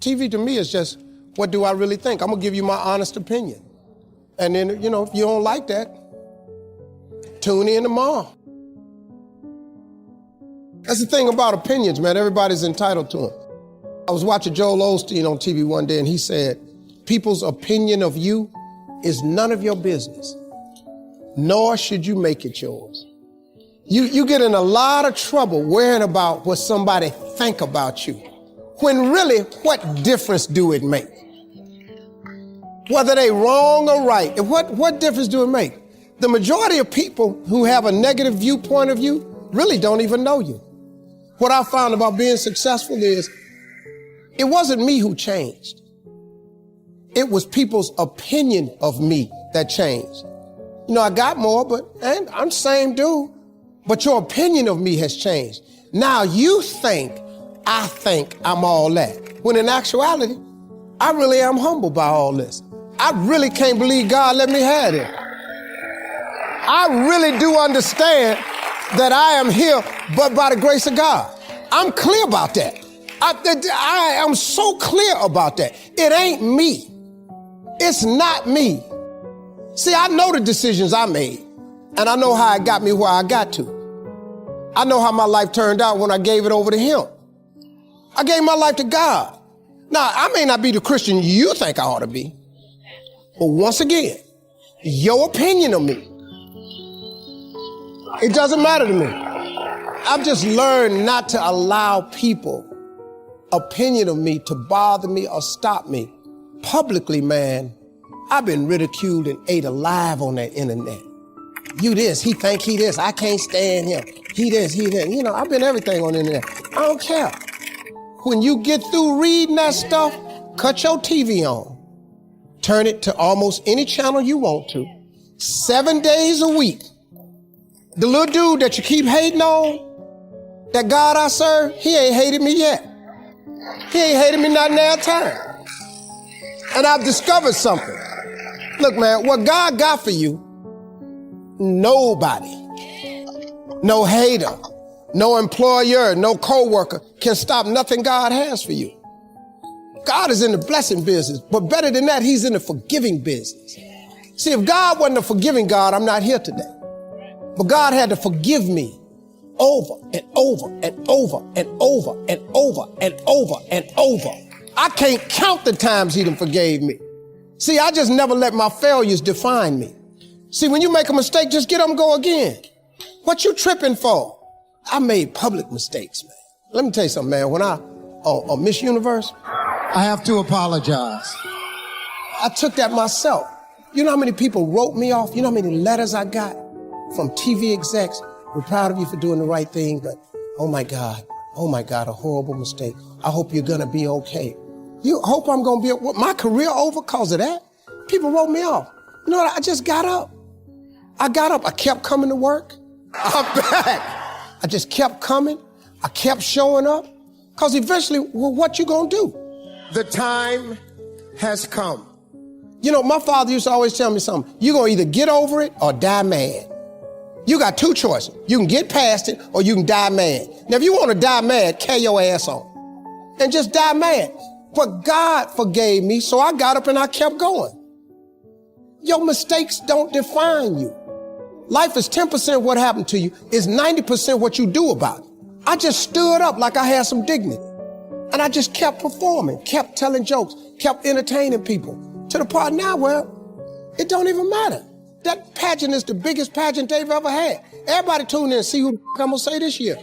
TV to me is just, what do I really think? I'm gonna give you my honest opinion. And then, you know, if you don't like that, tune in tomorrow. That's the thing about opinions, man. Everybody's entitled to them. I was watching Joel Osteen on TV one day, and he said, people's opinion of you is none of your business, nor should you make it yours. You get in a lot of trouble worrying about what somebody think about you, when really, what difference do it make? Whether they wrong or right, what difference do it make? The majority of people who have a negative viewpoint of you really don't even know you. What I found about being successful is, it wasn't me who changed. It was people's opinion of me that changed. You know, I got more, and I'm the same dude, but your opinion of me has changed. Now you think I'm all that. When in actuality, I really am humbled by all this. I really can't believe God let me have it. I really do understand that I am here but by the grace of God. I'm clear about that. I am so clear about that. It ain't me. It's not me. See, I know the decisions I made, and I know how it got me where I got to. I know how my life turned out when I gave it over to Him. I gave my life to God. Now, I may not be the Christian you think I ought to be, but once again, your opinion of me, it doesn't matter to me. I've just learned not to allow people opinion of me to bother me or stop me. Publicly, man, I've been ridiculed and ate alive on that internet. You this, he think he this, I can't stand him. He this, he that. You know, I've been everything on the internet. I don't care. When you get through reading that stuff, cut your TV on. Turn it to almost any channel you want to. 7 days a week. The little dude that you keep hating on, that God I serve, he ain't hated me yet. He ain't hated me not now time. And I've discovered something. Look, man, what God got for you, nobody, no hater, no employer, no coworker can stop nothing God has for you. God is in the blessing business, but better than that, He's in the forgiving business. See, if God wasn't a forgiving God, I'm not here today. But God had to forgive me over and over and over and over and over and over and over. I can't count the times He done forgave me. See, I just never let my failures define me. See, when you make a mistake, just get up and go again. What you tripping for? I made public mistakes, man. Let me tell you something, man. When on Miss Universe, I have to apologize. I took that myself. You know how many people wrote me off? You know how many letters I got from TV execs? We're proud of you for doing the right thing, but oh my God, a horrible mistake. I hope you're gonna be okay. You hope I'm gonna be, my career over because of that? People wrote me off. You know what, I just got up. I kept coming to work. I'm back. I just kept coming. I kept showing up. Because eventually, well, what you gonna do? The time has come. You know, my father used to always tell me something. You're gonna either get over it or die mad. You got two choices. You can get past it or you can die mad. Now, if you want to die mad, carry your ass on and just die mad. But God forgave me, so I got up and I kept going. Your mistakes don't define you. Life is 10% what happened to you, is 90% what you do about it. I just stood up like I had some dignity. And I just kept performing, kept telling jokes, kept entertaining people to the part now where it don't even matter. That pageant is the biggest pageant they've ever had. Everybody tune in and see who the I'm gonna say this year.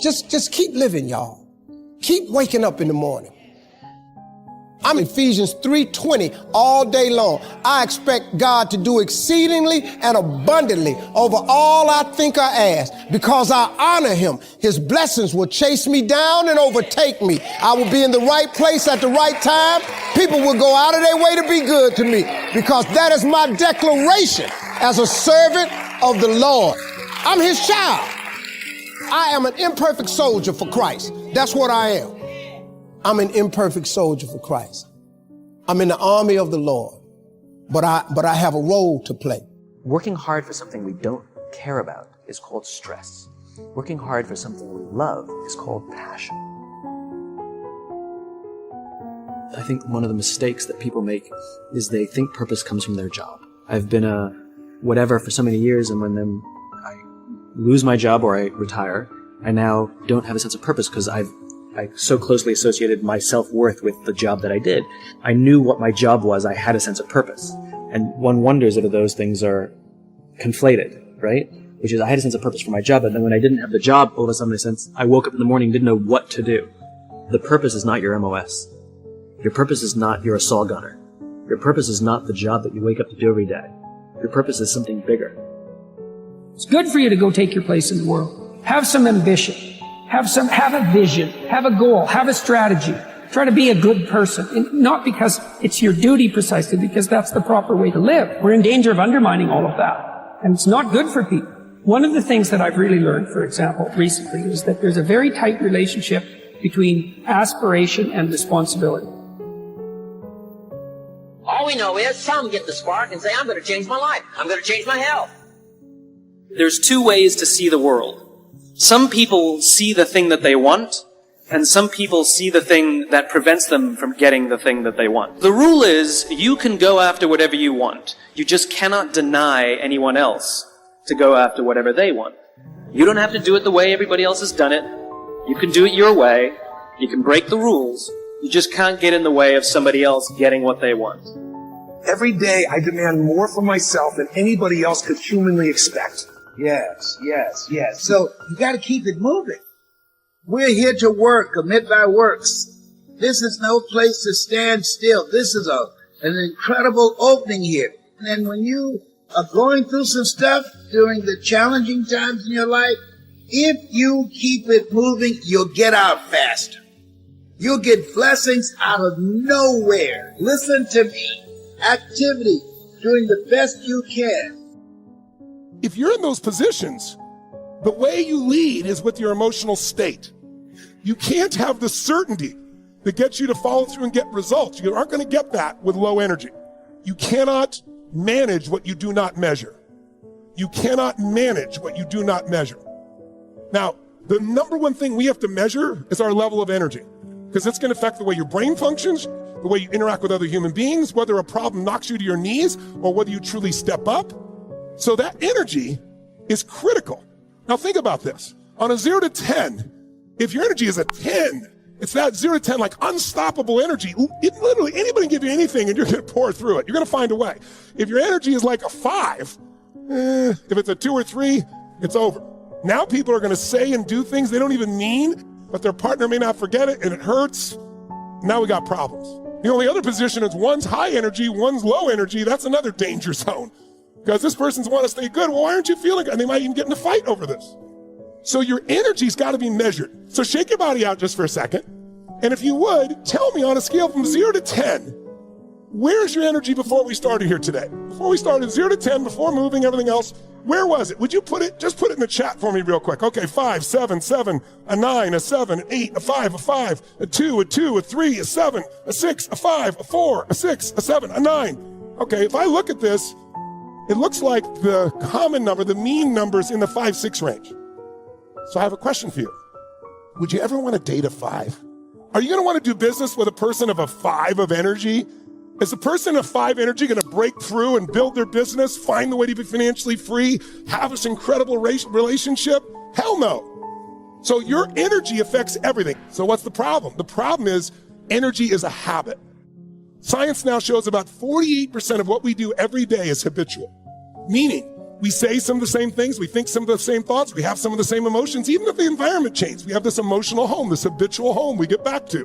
Just keep living, y'all. Keep waking up in the morning. I'm Ephesians 3:20 all day long. I expect God to do exceedingly and abundantly over all I think or ask. Because I honor Him, His blessings will chase me down and overtake me. I will be in the right place at the right time. People will go out of their way to be good to me because that is my declaration as a servant of the Lord. I'm His child. I am an imperfect soldier for Christ. That's what I am. I'm an imperfect soldier for Christ. I'm in the army of the Lord, but I have a role to play. Working hard for something we don't care about is called stress. Working hard for something we love is called passion. I think one of the mistakes that people make is they think purpose comes from their job. I've been a whatever for so many years, and when then I lose my job or I retire, I now don't have a sense of purpose because I so closely associated my self-worth with the job that I did. I knew what my job was. I had a sense of purpose. And one wonders if those things are conflated, right? Which is I had a sense of purpose for my job, but then when I didn't have the job, all of a sudden I woke up in the morning and didn't know what to do. The purpose is not your MOS. Your purpose is not you're a saw gunner. Your purpose is not the job that you wake up to do every day. Your purpose is something bigger. It's good for you to go take your place in the world. Have some ambition. Have a vision. Have a goal. Have a strategy. Try to be a good person. And not because it's your duty precisely, because that's the proper way to live. We're in danger of undermining all of that. And it's not good for people. One of the things that I've really learned, for example, recently, is that there's a very tight relationship between aspiration and responsibility. All we know is some get the spark and say, I'm going to change my life. I'm going to change my health. There's two ways to see the world. Some people see the thing that they want, and some people see the thing that prevents them from getting the thing that they want. The rule is, you can go after whatever you want. You just cannot deny anyone else to go after whatever they want. You don't have to do it the way everybody else has done it. You can do it your way. You can break the rules. You just can't get in the way of somebody else getting what they want. Every day I demand more from myself than anybody else could humanly expect. Yes. So you got to keep it moving. We're here to work, commit thy works. This is no place to stand still. This is an incredible opening here. And when you are going through some stuff during the challenging times in your life, if you keep it moving, you'll get out faster. You'll get blessings out of nowhere. Listen to me. Activity, doing the best you can. If you're in those positions, the way you lead is with your emotional state. You can't have the certainty that gets you to follow through and get results. You aren't going to get that with low energy. You cannot manage what you do not measure. You cannot manage what you do not measure. Now, the number one thing we have to measure is our level of energy, because it's going to affect the way your brain functions, the way you interact with other human beings, whether a problem knocks you to your knees or whether you truly step up. So that energy is critical. Now think about this. On a 0 to 10, if your energy is a 10, it's that 0 to 10, like unstoppable energy. Literally anybody can give you anything and you're going to pour through it. You're going to find a way. If your energy is like a 5, if it's a 2 or 3, it's over. Now people are going to say and do things they don't even mean, but their partner may not forget it and it hurts. Now we got problems. The only other position is one's high energy, one's low energy. That's another danger zone. Because this person's want to stay good. Well, why aren't you feeling good? And they might even get in a fight over this. So your energy's got to be measured. So shake your body out just for a second. And if you would, tell me on a scale from 0 to 10, where's your energy before we started here today? Before we started, 0 to 10, before moving, everything else, where was it? Would you just put it in the chat for me real quick. Okay, 5, 7, 7, a 9, a 7, an 8, a 5, a 5, a 2, a 2, a 3, a 7, a 6, a 5, a 4, a 6, a 7, a 9. Okay, if I look at this, it looks like the common number, the mean number's in the 5, 6 range. So I have a question for you. Would you ever want to date a 5? Are you going to want to do business with a person of a 5 of energy? Is a person of 5 energy going to break through and build their business, find the way to be financially free, have this incredible relationship? Hell no. So your energy affects everything. So what's the problem? The problem is energy is a habit. Science now shows about 48% of what we do every day is habitual. Meaning, we say some of the same things, we think some of the same thoughts, we have some of the same emotions, even if the environment changes. We have this emotional home, this habitual home we get back to.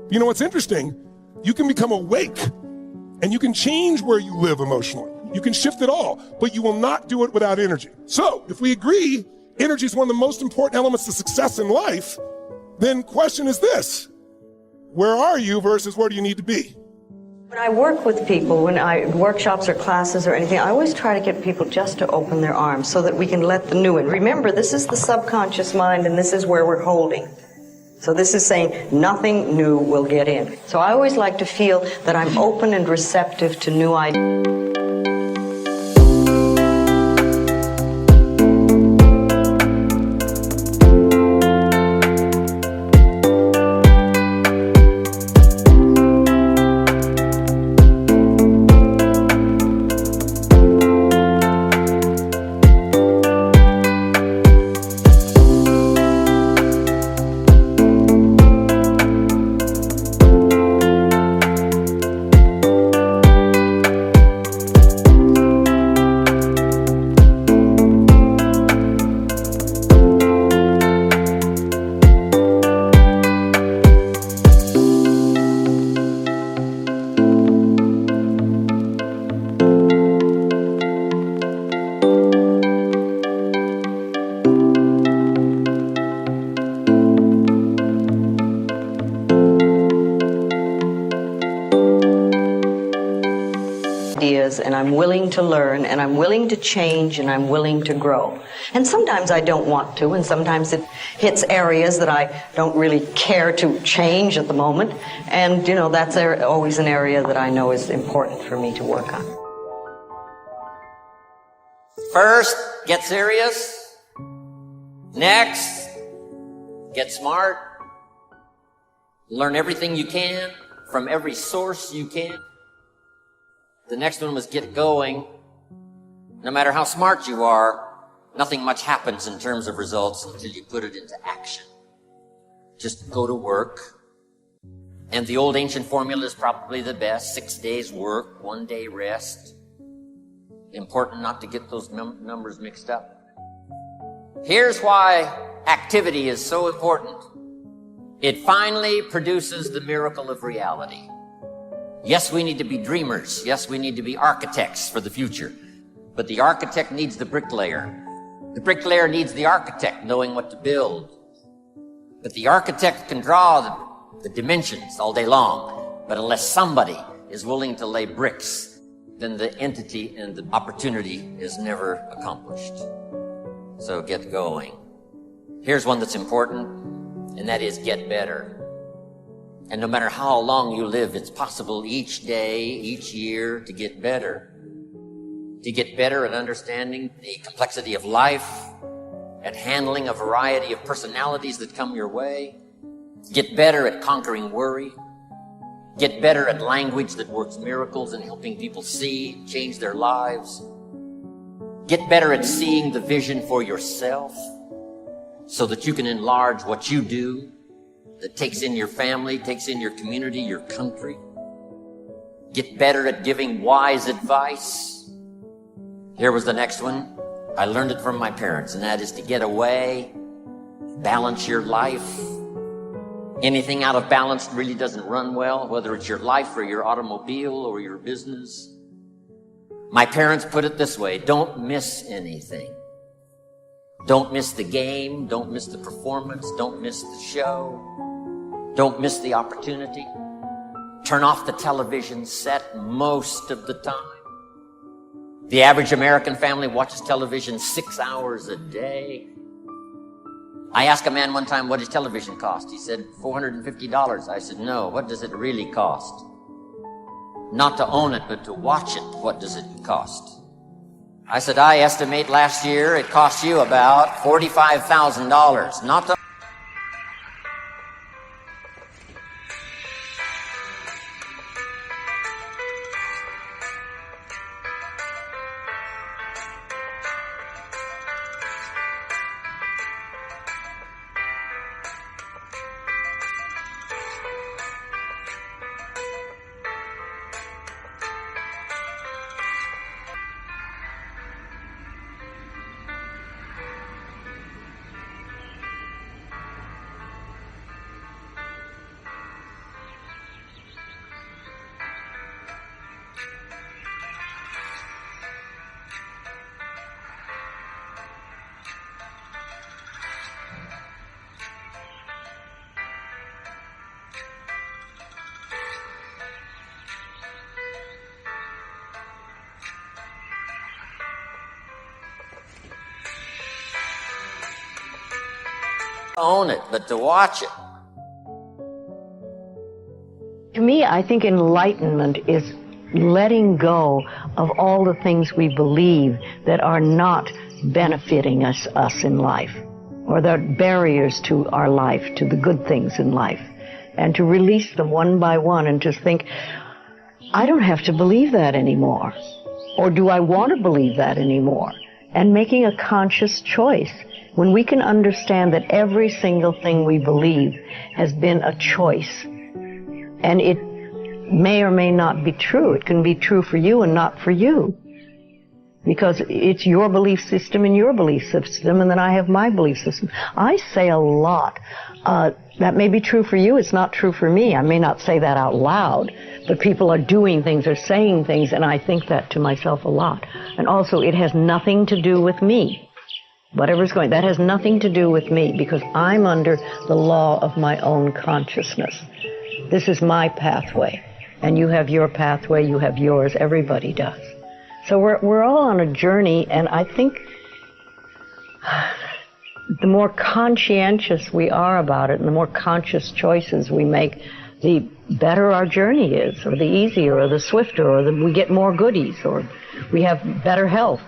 You know what's interesting? You can become awake and you can change where you live emotionally. You can shift it all, but you will not do it without energy. So if we agree energy is one of the most important elements to success in life, then question is this: where are you versus where do you need to be? When I work with people, when I workshops or classes or anything, I always try to get people just to open their arms so that we can let the new in. Remember, this is the subconscious mind and this is where we're holding. So this is saying nothing new will get in. So I always like to feel that I'm open and receptive to new ideas. I'm willing to learn, and I'm willing to change, and I'm willing to grow. And sometimes I don't want to, and sometimes it hits areas that I don't really care to change at the moment. And, you know, that's always an area that I know is important for me to work on. First, get serious. Next, get smart. Learn everything you can from every source you can. The next one was get going. No matter how smart you are, nothing much happens in terms of results until you put it into action. Just go to work. And the old ancient formula is probably the best. 6 days work, 1 day rest. Important not to get those numbers mixed up. Here's why activity is so important. It finally produces the miracle of reality. Yes, we need to be dreamers. Yes, we need to be architects for the future. But the architect needs the bricklayer. The bricklayer needs the architect knowing what to build. But the architect can draw the dimensions all day long. But unless somebody is willing to lay bricks, then the entity and the opportunity is never accomplished. So get going. Here's one that's important, and that is get better. And no matter how long you live, it's possible each day, each year to get better. To get better at understanding the complexity of life, at handling a variety of personalities that come your way. Get better at conquering worry. Get better at language that works miracles and helping people see, change their lives. Get better at seeing the vision for yourself so that you can enlarge what you do, that takes in your family, takes in your community, your country. Get better at giving wise advice. Here was the next one. I learned it from my parents, and that is to get away, balance your life. Anything out of balance really doesn't run well, whether it's your life or your automobile or your business. My parents put it this way: don't miss anything. Don't miss the game, don't miss the performance, don't miss the show. Don't miss the opportunity. Turn off the television set most of the time. The average American family watches television 6 hours a day. I asked a man one time, what does television cost? He said, $450. I said, no, what does it really cost? Not to own it, but to watch it. What does it cost? I said, I estimate last year it cost you about $45,000. Not to own it, but to watch it. To me, I think enlightenment is letting go of all the things we believe that are not benefiting us in life, or that are barriers to our life, to the good things in life, and to release them one by one and just think, I don't have to believe that anymore. Or do I want to believe that anymore? And making a conscious choice. When we can understand that every single thing we believe has been a choice, and it may or may not be true. It can be true for you and not for you, because it's your belief system and your belief system, and then I have my belief system. I say a lot. That may be true for you. It's not true for me. I may not say that out loud, but people are doing things or saying things, and I think that to myself a lot. And also, it has nothing to do with me. Whatever's going, that has nothing to do with me, because I'm under the law of my own consciousness. This is my pathway, and you have your pathway, you have yours, everybody does. So we're all on a journey, and I think the more conscientious we are about it and the more conscious choices we make, the better our journey is, or the easier, or the swifter, or we get more goodies, or we have better health.